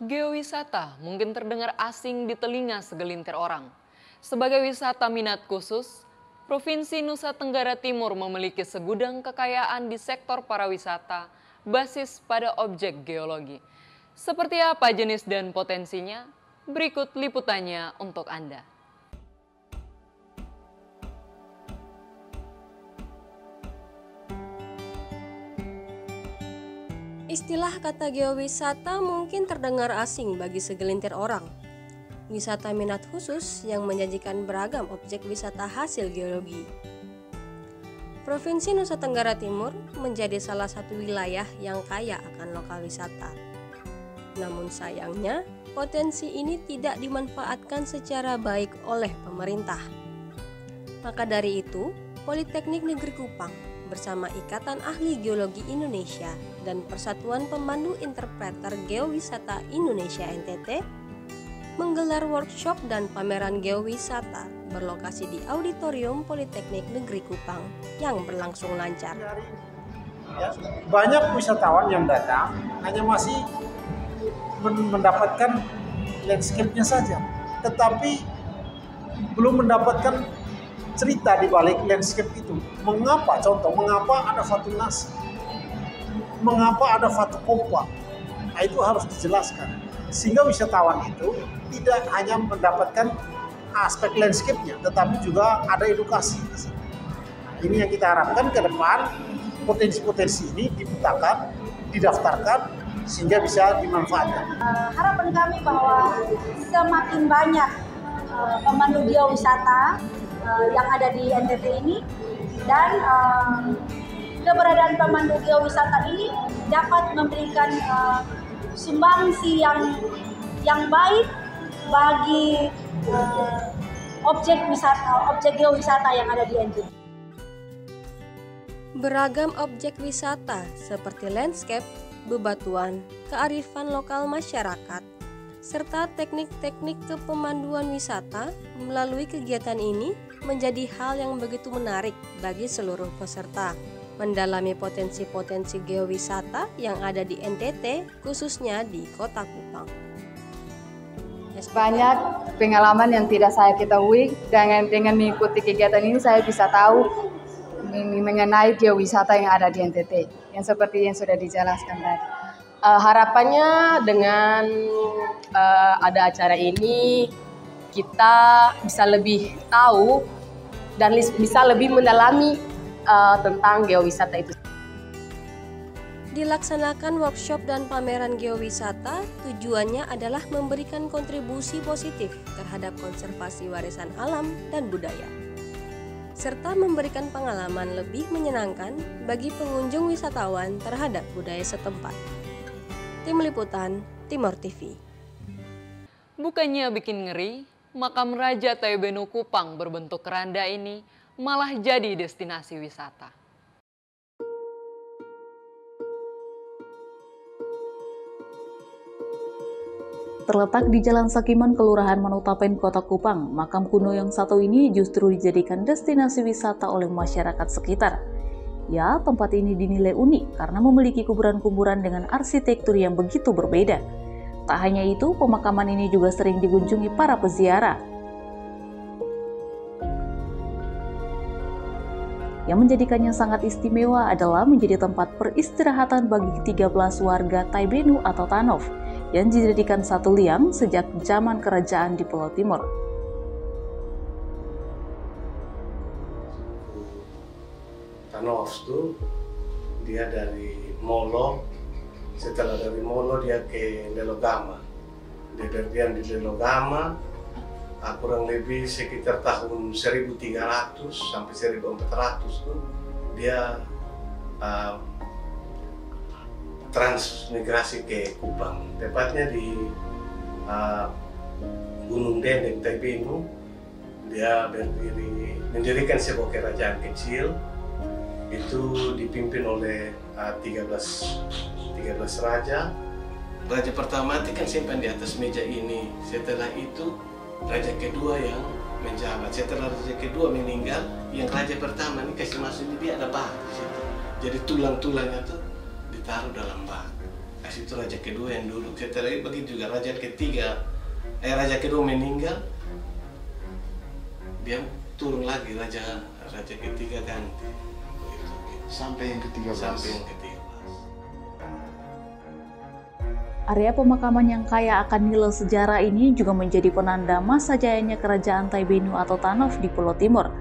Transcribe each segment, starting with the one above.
Geowisata mungkin terdengar asing di telinga segelintir orang. Sebagai wisata minat khusus, Provinsi Nusa Tenggara Timur memiliki segudang kekayaan di sektor pariwisata basis pada objek geologi. Seperti apa jenis dan potensinya? Berikut liputannya untuk Anda. Istilah kata geowisata mungkin terdengar asing bagi segelintir orang. Wisata minat khusus yang menjanjikan beragam objek wisata hasil geologi. Provinsi Nusa Tenggara Timur menjadi salah satu wilayah yang kaya akan lokal wisata. Namun sayangnya, potensi ini tidak dimanfaatkan secara baik oleh pemerintah. Maka dari itu, Politeknik Negeri Kupang bersama Ikatan Ahli Geologi Indonesia dan Persatuan Pemandu Interpreter Geowisata Indonesia NTT menggelar workshop dan pameran geowisata berlokasi di Auditorium Politeknik Negeri Kupang yang berlangsung lancar. Banyak wisatawan yang datang hanya masih mendapatkan landscape-nya saja, tetapi belum mendapatkan cerita di balik landscape itu. Mengapa ada Fatu Nasi? Mengapa ada Fatu Kompa? Nah, itu harus dijelaskan. Sehingga wisatawan itu tidak hanya mendapatkan aspek landscape-nya, tetapi juga ada edukasi di sini. Nah, ini yang kita harapkan ke depan, potensi-potensi ini dipetakan, didaftarkan, sehingga bisa dimanfaatkan. Harapan kami bahwa semakin banyak pemandu geowisata yang ada di NTT ini, dan keberadaan pemandu geowisata ini dapat memberikan sumbangsi yang baik bagi objek geowisata yang ada di NTT. Beragam objek wisata seperti landscape, bebatuan, kearifan lokal masyarakat, serta teknik-teknik kepemanduan wisata melalui kegiatan ini menjadi hal yang begitu menarik bagi seluruh peserta. Mendalami potensi-potensi geowisata yang ada di NTT, khususnya di Kota Kupang. Banyak pengalaman yang tidak saya ketahui, dengan mengikuti kegiatan ini saya bisa tahu mengenai geowisata yang ada di NTT, yang seperti yang sudah dijelaskan tadi. Harapannya dengan ada acara ini kita bisa lebih tahu dan bisa lebih mendalami tentang geowisata itu. Dilaksanakan workshop dan pameran geowisata tujuannya adalah memberikan kontribusi positif terhadap konservasi warisan alam dan budaya, serta memberikan pengalaman lebih menyenangkan bagi pengunjung wisatawan terhadap budaya setempat. Tim Liputan, Timor TV. Bukannya bikin ngeri, makam Raja Taibenu Kupang berbentuk keranda ini malah jadi destinasi wisata. Terletak di Jalan Sakiman, Kelurahan Manutapen, Kota Kupang, makam kuno yang satu ini justru dijadikan destinasi wisata oleh masyarakat sekitar. Ya, tempat ini dinilai unik karena memiliki kuburan-kuburan dengan arsitektur yang begitu berbeda. Tak hanya itu, pemakaman ini juga sering dikunjungi para peziarah. Yang menjadikannya sangat istimewa adalah menjadi tempat peristirahatan bagi 13 warga Taibenu atau Tanov yang dijadikan satu liang sejak zaman kerajaan di Pulau Timor. Tanov itu dia dari Molo, setelah dari Molo dia ke Delogama. Dia berdiam di Delogama kurang lebih sekitar tahun 1300 sampai 1400 tuh dia transmigrasi ke Kupang, tepatnya di Gunung Dendeng Taibenu. Dia mendirikan sebuah kerajaan kecil, itu dipimpin oleh 13 raja. Raja pertama itu kan simpan di atas meja ini. Setelah itu raja kedua yang menjabat. Setelah raja kedua meninggal, yang raja pertama ini kasih masuk ini dia ada bak di situ. Jadi tulang-tulangnya tuh ditaruh dalam bak. Kasih itu raja kedua yang dulu. Setelah itu begitu juga raja ketiga, raja kedua meninggal, dia turun lagi raja ketiga ganti. Sampai yang ke-13. Sampai yang ke-13. Area pemakaman yang kaya akan nilai sejarah ini juga menjadi penanda masa jayanya Kerajaan Taibenu atau Tanov di Pulau Timur.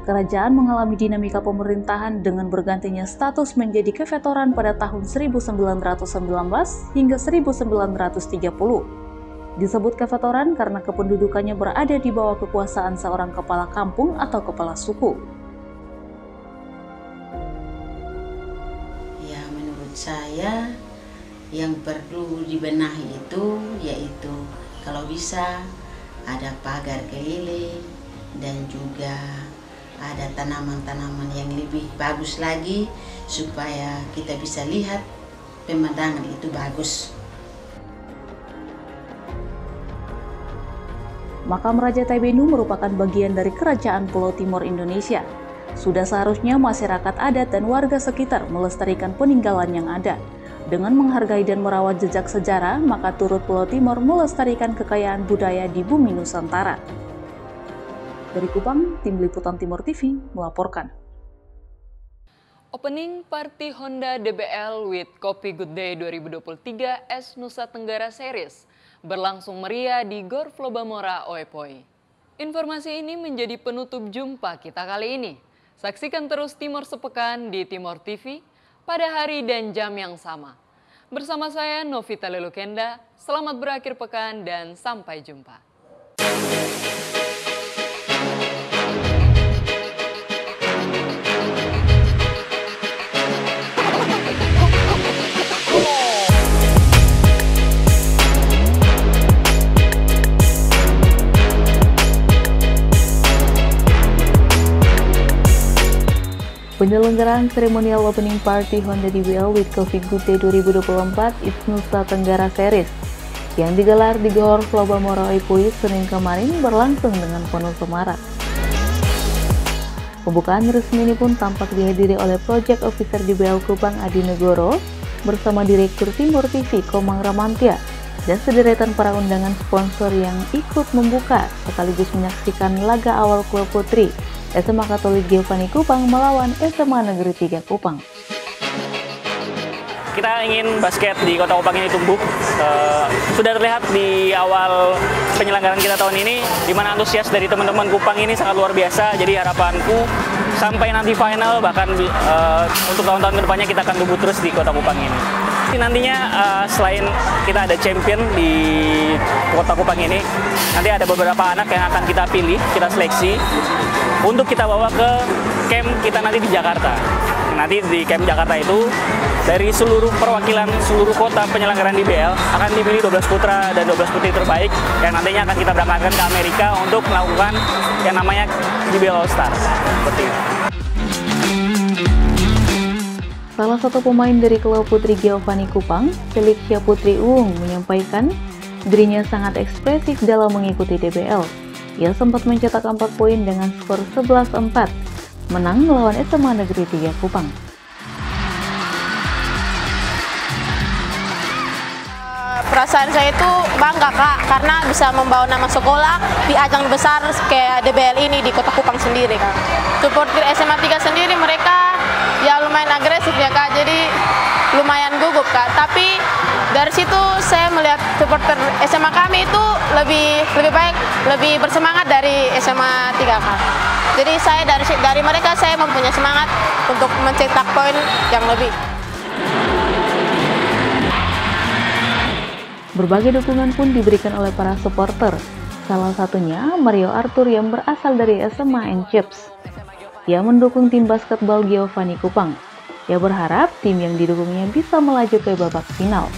Kerajaan mengalami dinamika pemerintahan dengan bergantinya status menjadi kefetoran pada tahun 1919 hingga 1930. Disebut kefetoran karena kependudukannya berada di bawah kekuasaan seorang kepala kampung atau kepala suku. Ya, menurut saya yang perlu dibenahi itu yaitu kalau bisa ada pagar keliling dan juga ada tanaman-tanaman yang lebih bagus lagi supaya kita bisa lihat pemandangan itu bagus. Makam Raja Taibenu merupakan bagian dari Kerajaan Pulau Timur Indonesia. Sudah seharusnya masyarakat adat dan warga sekitar melestarikan peninggalan yang ada. Dengan menghargai dan merawat jejak sejarah, maka turut Pulau Timur melestarikan kekayaan budaya di bumi Nusantara. Dari Kupang, Tim Liputan Timur TV melaporkan. Opening Party Honda DBL with Kopi Good Day 2023 S Nusa Tenggara Series berlangsung meriah di Gor Flobamora Oepoi. Informasi ini menjadi penutup jumpa kita kali ini. Saksikan terus Timor Sepekan di Timor TV pada hari dan jam yang sama. Bersama saya Novita Lelukenda, selamat berakhir pekan dan sampai jumpa. Penyelenggaraan seremonial opening party Honda DBL with Coffee Good Day 2024 It's Nusa Tenggara Series yang digelar di Gor Flobamora Oepoi Senin kemarin berlangsung dengan penuh semarak. Pembukaan resmi ini pun tampak dihadiri oleh Project Officer DBL Kupang Adi Negoro bersama Direktur Timur TV Komang Ramantia dan sederetan para undangan sponsor yang ikut membuka sekaligus menyaksikan laga awal klub putri SMA Katolik Giovanni Kupang melawan SMA Negeri 3 Kupang. Kita ingin basket di Kota Kupang ini tumbuh. Sudah terlihat di awal penyelenggaraan kita tahun ini, di mana antusias dari teman-teman Kupang ini sangat luar biasa. Jadi harapanku sampai nanti final, bahkan untuk tahun-tahun kedepannya kita akan tumbuh terus di Kota Kupang ini. Nantinya selain kita ada champion di Kota Kupang ini, nanti ada beberapa anak yang akan kita pilih, kita seleksi untuk kita bawa ke camp kita nanti di Jakarta. Nanti di camp Jakarta itu dari seluruh perwakilan seluruh kota penyelenggaraan DBL akan dipilih 12 putra dan 12 putri terbaik yang nantinya akan kita berangkatkan ke Amerika untuk melakukan yang namanya DBL All Star. Seperti itu. Salah satu pemain dari klub putri Giovanni Kupang, Felicia Putri Uung, menyampaikan dirinya sangat ekspresif dalam mengikuti DBL. Ia sempat mencetak 4 poin dengan skor 11-4, menang melawan SMA Negeri 3 Kupang. Perasaan saya itu bangga Kak, karena bisa membawa nama sekolah di ajang besar kayak DBL ini di Kota Kupang sendiri Kak. Supporter SMA 3 sendiri mereka ya lumayan agresif ya Kak, jadi lumayan gugup Kak. Tapi dari situ saya melihat supporter SMA kami itu lebih baik, lebih bersemangat dari SMA 3 Kak. Jadi saya dari mereka saya mempunyai semangat untuk mencetak poin yang lebih. Berbagai dukungan pun diberikan oleh para supporter, salah satunya Mario Arthur yang berasal dari SMA and Chips. Ia mendukung tim basketball Giovanni Kupang. Ia berharap tim yang didukungnya bisa melaju ke babak final.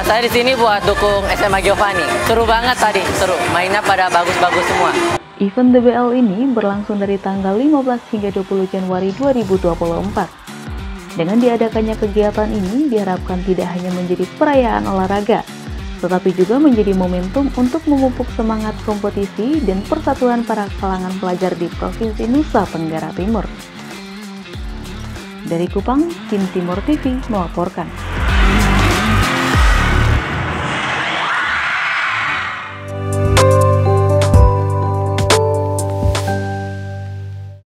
Saya di sini buat dukung SMA Giovanni. Seru banget tadi, seru. Mainnya pada bagus-bagus semua. Event DBL ini berlangsung dari tanggal 15 hingga 20 Januari 2024. Dengan diadakannya kegiatan ini diharapkan tidak hanya menjadi perayaan olahraga, tetapi juga menjadi momentum untuk memupuk semangat kompetisi dan persatuan para kalangan pelajar di Provinsi Nusa Tenggara Timur. Dari Kupang, Tim Timur TV melaporkan.